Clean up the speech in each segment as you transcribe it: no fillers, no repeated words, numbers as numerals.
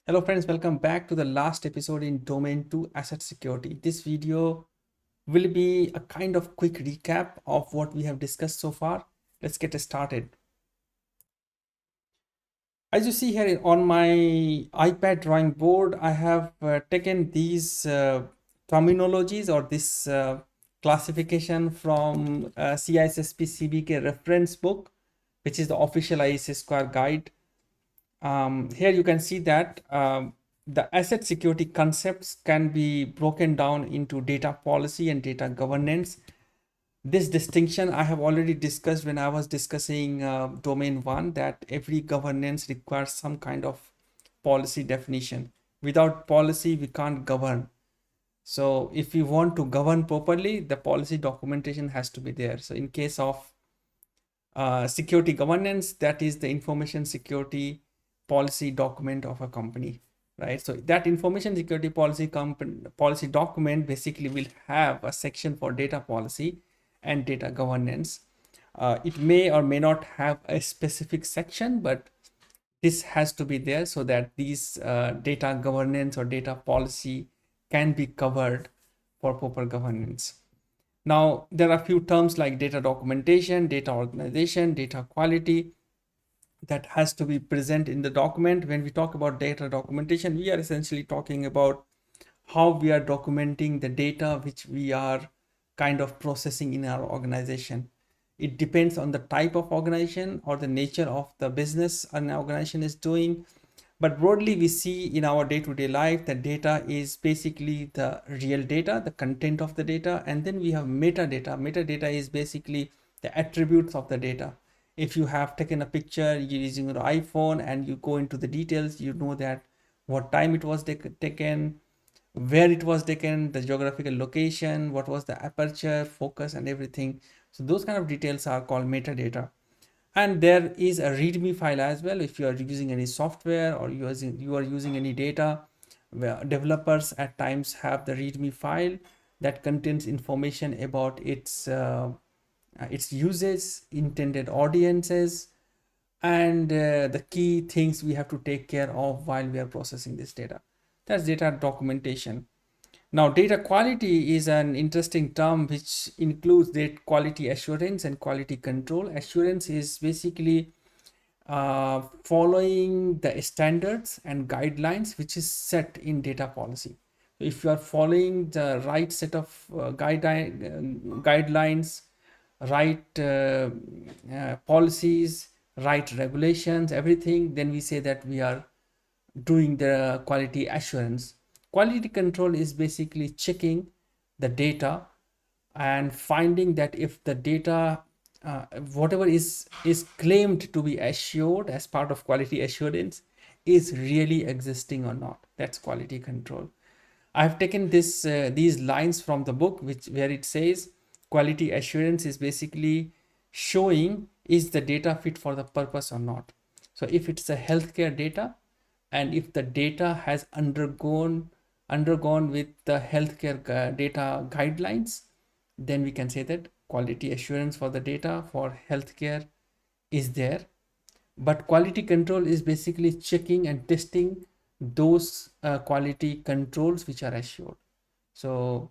Hello friends, welcome back to the last episode in Domain 2 Asset Security. This video will be a kind of quick recap of what we have discussed so far. Let's get started. As you see here on my iPad drawing board, I have taken these terminologies or this classification from CISSP CBK reference book, which is the official ISS square guide. Here you can see that the asset security concepts can be broken down into data policy and data governance. This distinction I have already discussed when I was discussing domain 1, that every governance requires some kind of policy definition. Without policy, we can't govern. So if we want to govern properly, the policy documentation has to be there. So in case of security governance, that is the information security policy document of a company, right? So that information security policy document basically will have a section for data policy and data governance. It may or may not have a specific section, but this has to be there so that these data governance or data policy can be covered for proper governance. Now, there are a few terms like data documentation, data organization, data quality that has to be present in the document. When we talk about data documentation, we are essentially talking about how we are documenting the data which we are kind of processing in our organization. It depends on the type of organization or the nature of the business an organization is doing. But broadly, we see in our day-to-day life that data is basically the real data, the content of the data, and then we have metadata. Metadata is basically the attributes of the data. If you have taken a picture using your iPhone and you go into the details, you know that what time it was taken, where it was taken, the geographical location, what was the aperture, focus, and everything. So those kind of details are called metadata. And there is a readme file as well. If you are using any software or you are using any data, where developers at times have the readme file that contains information about its uses, intended audiences, and the key things we have to take care of while we are processing this data. That's data documentation. Now, data quality is an interesting term which includes data quality assurance and quality control. Assurance is basically following the standards and guidelines which is set in data policy. So if you are following the right set of guidelines, right policies, right regulations, everything, then we say that we are doing the quality assurance. Quality control is basically checking the data and finding that if the data whatever is claimed to be assured as part of quality assurance is really existing or not. That's quality control. I have taken these lines from the book where it says quality assurance is basically showing is the data fit for the purpose or not. So if it's a healthcare data and if the data has undergone with the healthcare data guidelines, then we can say that quality assurance for the data for healthcare is there. But quality control is basically checking and testing those quality controls which are assured. So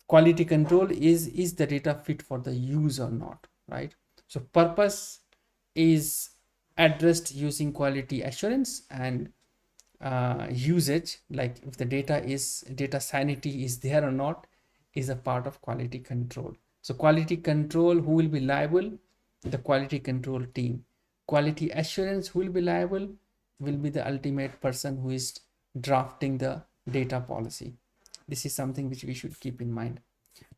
quality control is the data fit for the use or not, right? So purpose is addressed using quality assurance, and usage, like if the data sanity is there or not, is a part of quality control. So quality control, who will be liable? The quality control team. Quality assurance, who will be liable? Will be the ultimate person who is drafting the data policy. This is something which we should keep in mind.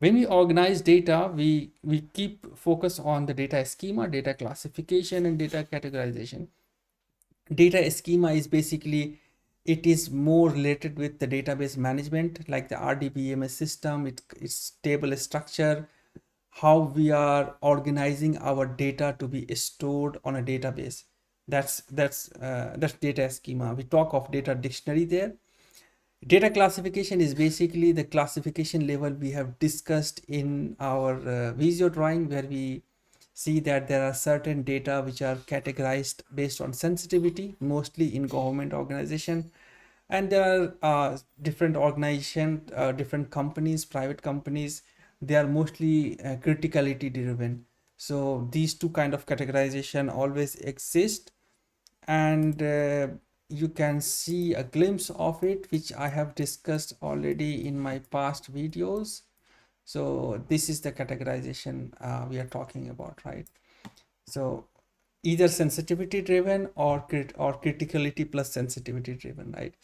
When we organize data, we keep focus on the data schema, data classification, and data categorization. Data schema is basically, it is more related with the database management, like the RDBMS system. It's table structure, how we are organizing our data to be stored on a database. That's data schema. We talk of data dictionary there. Data classification is basically the classification level we have discussed in our Visio drawing, where we see that there are certain data which are categorized based on sensitivity, mostly in government organization. And there are different organizations, different companies, private companies. They are mostly criticality driven. So these two kind of categorization always exist, and you can see a glimpse of it, which I have discussed already in my past videos. So this is the categorization we are talking about, right? So either sensitivity driven or criticality plus sensitivity driven, right?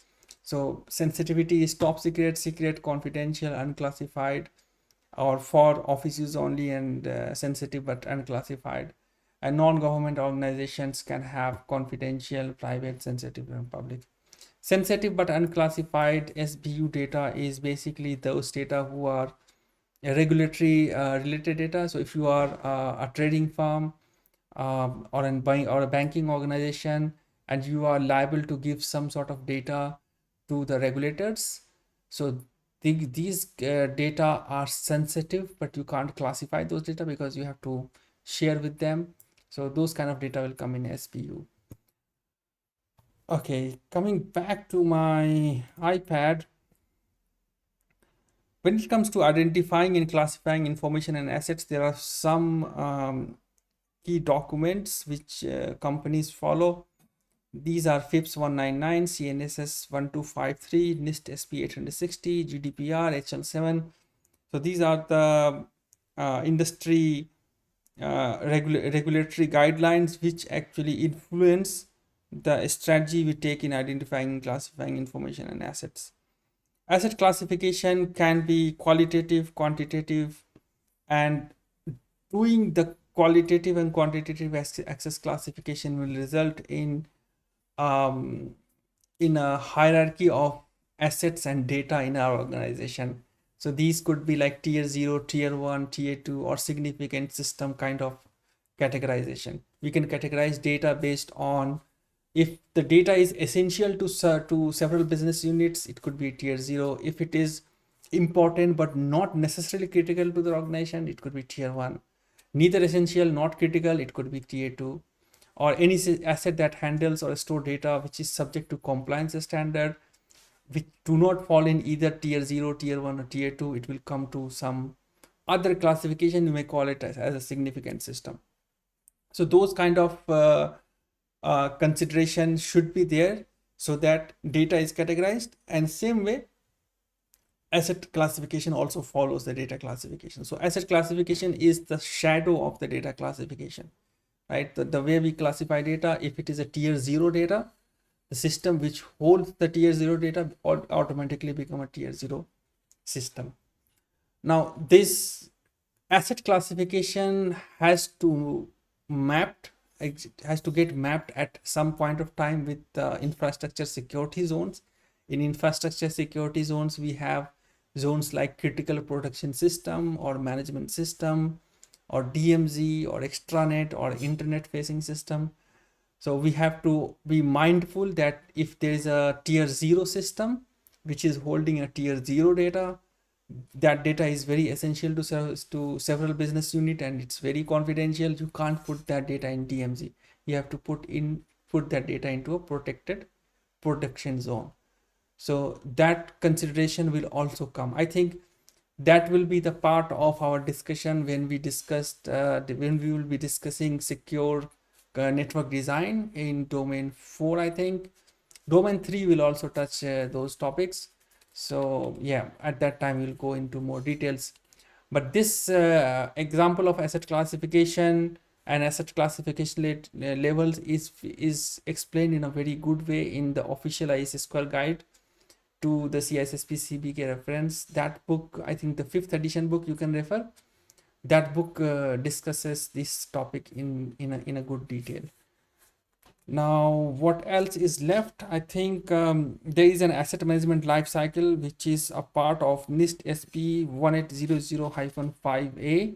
So sensitivity is top secret, secret, confidential, unclassified, or for office use only, and sensitive but unclassified. And non-government organizations can have confidential, private, sensitive, and public. Sensitive but unclassified SBU data is basically those data who are regulatory related data. So if you are a trading firm, or a banking organization, and you are liable to give some sort of data to the regulators, so these data are sensitive, but you can't classify those data because you have to share with them. So those kind of data will come in SPU. Okay, coming back to my iPad, when it comes to identifying and classifying information and assets, there are some key documents which companies follow. These are FIPS 199, CNSS 1253, NIST SP 860, GDPR, HL7. So these are the industry regulatory guidelines which actually influence the strategy we take in identifying and classifying information and assets. Asset classification can be qualitative, quantitative, and doing the qualitative and quantitative access classification will result um, in a hierarchy of assets and data in our organization. So these could be like tier 0, tier 1, tier 2, or significant system kind of categorization. We can categorize data based on if the data is essential to several business units, it could be tier 0. If it is important but not necessarily critical to the organization, it could be tier 1. Neither essential, not critical, it could be tier 2. Or any asset that handles or store data which is subject to compliance standard, which do not fall in either tier 0, tier 1, or tier 2, it will come to some other classification. You may call it as a significant system. So those kind of consideration should be there so that data is categorized, and same way asset classification also follows the data classification. So asset classification is the shadow of the data classification, right? The way we classify data, if it is a tier 0 data, the system which holds the tier 0 data automatically become a tier 0 system. Now this asset classification has to get mapped at some point of time with infrastructure security zones. In infrastructure security zones, we have zones like critical protection system or management system or DMZ or extranet or internet facing system. So we have to be mindful that if there is a tier 0 system which is holding a tier 0 data, that data is very essential to several business unit and it's very confidential. You can't put that data in DMZ. You have to put that data into a protected protection zone. So that consideration will also come. I think that will be the part of our discussion when we will be discussing secure network design in domain 4. I think domain 3 will also touch those topics. So yeah, at that time we'll go into more details. But this example of asset classification and asset classification levels is explained in a very good way in the official ISSQL guide to the CISSP CBK reference. That book, I think the 5th edition book, you can refer. That book discusses this topic in a good detail. Now, what else is left? I think there is an asset management life cycle which is a part of NIST SP 1800-5A.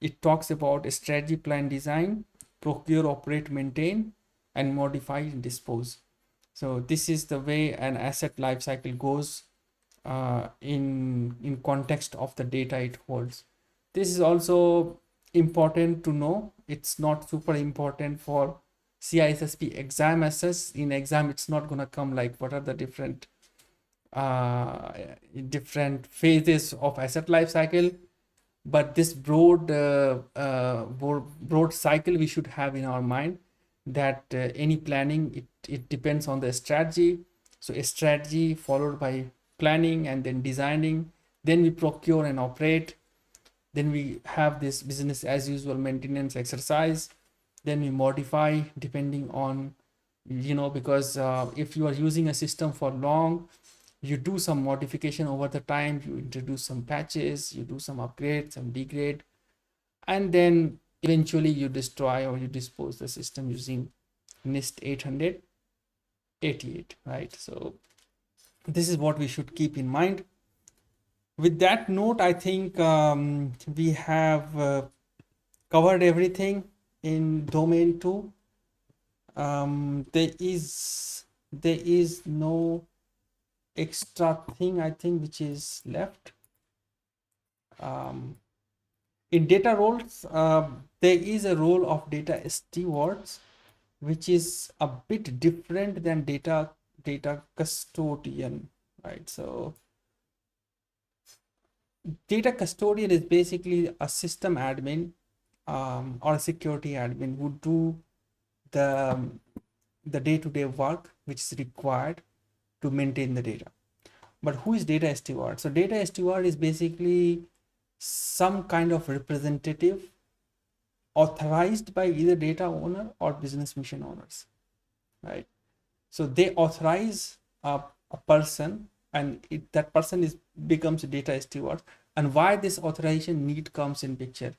It talks about strategy, plan, design, procure, operate, maintain, and modify and dispose. So this is the way an asset life cycle goes in context of the data it holds. This is also important to know. It's not super important for CISSP exam assess. In exam, it's not going to come like what are the different uh, different phases of asset life cycle, but this broad cycle we should have in our mind, that any planning, it depends on the strategy. So a strategy followed by planning and then designing, then we procure and operate, then we have this business as usual maintenance exercise, then we modify depending on, because if you are using a system for long, you do some modification over the time, you introduce some patches, you do some upgrades, some degrade, and then eventually you destroy or you dispose the system using NIST 888, right? So this is what we should keep in mind. With that note, I think we have covered everything in domain 2. There is no extra thing, I think, which is left. In data roles, there is a role of data stewards, which is a bit different than data custodian, right? So data custodian is basically a system admin or a security admin who do the day-to-day work which is required to maintain the data. But who is data steward? So data steward is basically some kind of representative authorized by either data owner or business mission owners, right? So they authorize a person, and that person becomes a data steward. And why this authorization need comes in picture?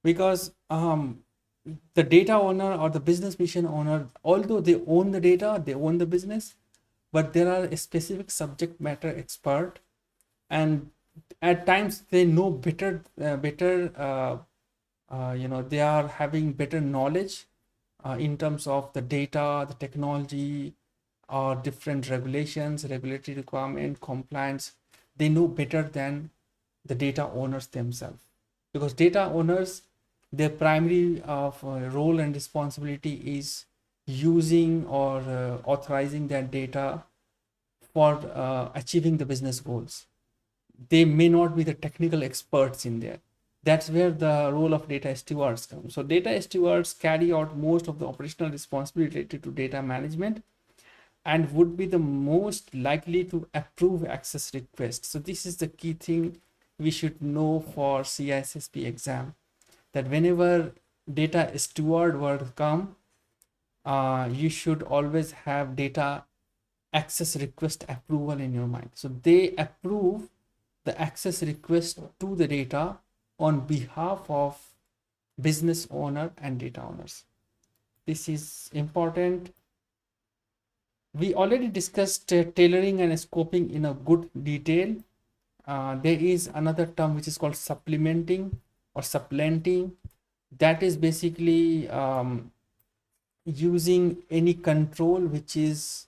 Because the data owner or the business mission owner, although they own the data, they own the business, but there are a specific subject matter expert, and at times they know better, they are having better knowledge in terms of the data, the technology, or different regulations, regulatory requirement, compliance. They know better than the data owners themselves, because data owners, their primary role and responsibility is using or authorizing that data for achieving the business goals. They may not be the technical experts in there. That's where the role of data stewards comes. So data stewards carry out most of the operational responsibility related to data management and would be the most likely to approve access requests. So this is the key thing we should know for CISSP exam, that whenever data steward word come, you should always have data access request approval in your mind. So they approve the access request to the data on behalf of business owner and data owners. This is important. We already discussed tailoring and scoping in a good detail. There is another term which is called supplementing or supplanting. That is basically using any control which is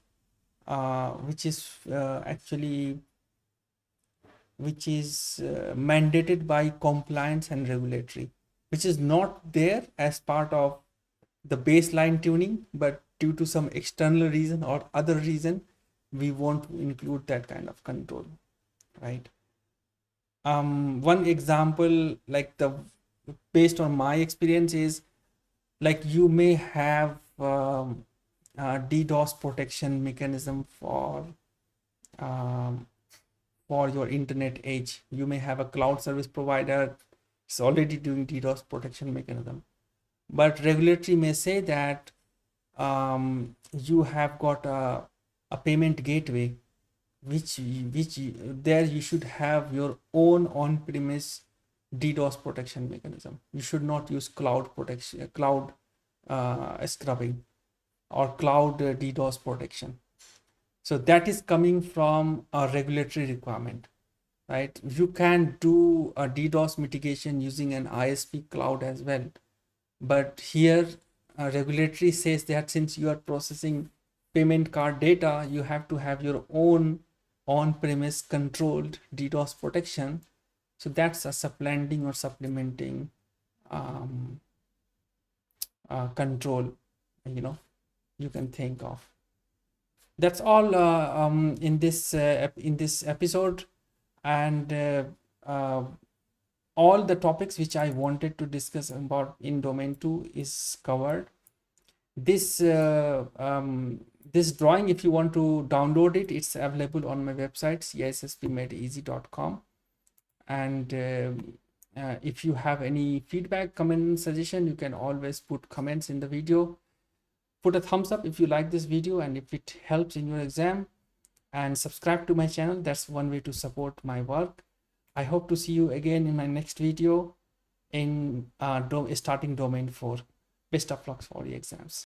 actually mandated by compliance and regulatory, which is not there as part of the baseline tuning, but due to some external reason or other reason, we want to include that kind of control, right? One example, like based on my experience, is like you may have DDoS protection mechanism um, for your internet edge. You may have a cloud service provider, it's already doing DDoS protection mechanism, but regulatory may say that you have got a payment gateway, which there you should have your own on-premise DDoS protection mechanism. You should not use cloud protection, cloud scrubbing, or cloud DDoS protection. So that is coming from a regulatory requirement, right? You can do a DDoS mitigation using an ISP cloud as well, but here regulatory says that since you are processing payment card data, you have to have your own on-premise controlled DDoS protection. So that's a supplanting or supplementing control, you can think of. That's all in this episode, and uh, all the topics which I wanted to discuss about in domain 2 is covered. This this drawing, if you want to download it, it's available on my website CISSPmadeeasy.com. And if you have any feedback, comment, suggestion, you can always put comments in the video. Put a thumbs up if you like this video and if it helps in your exam, and subscribe to my channel. That's one way to support my work. I hope to see you again in my next video in starting domain 4. Best of luck for the exams.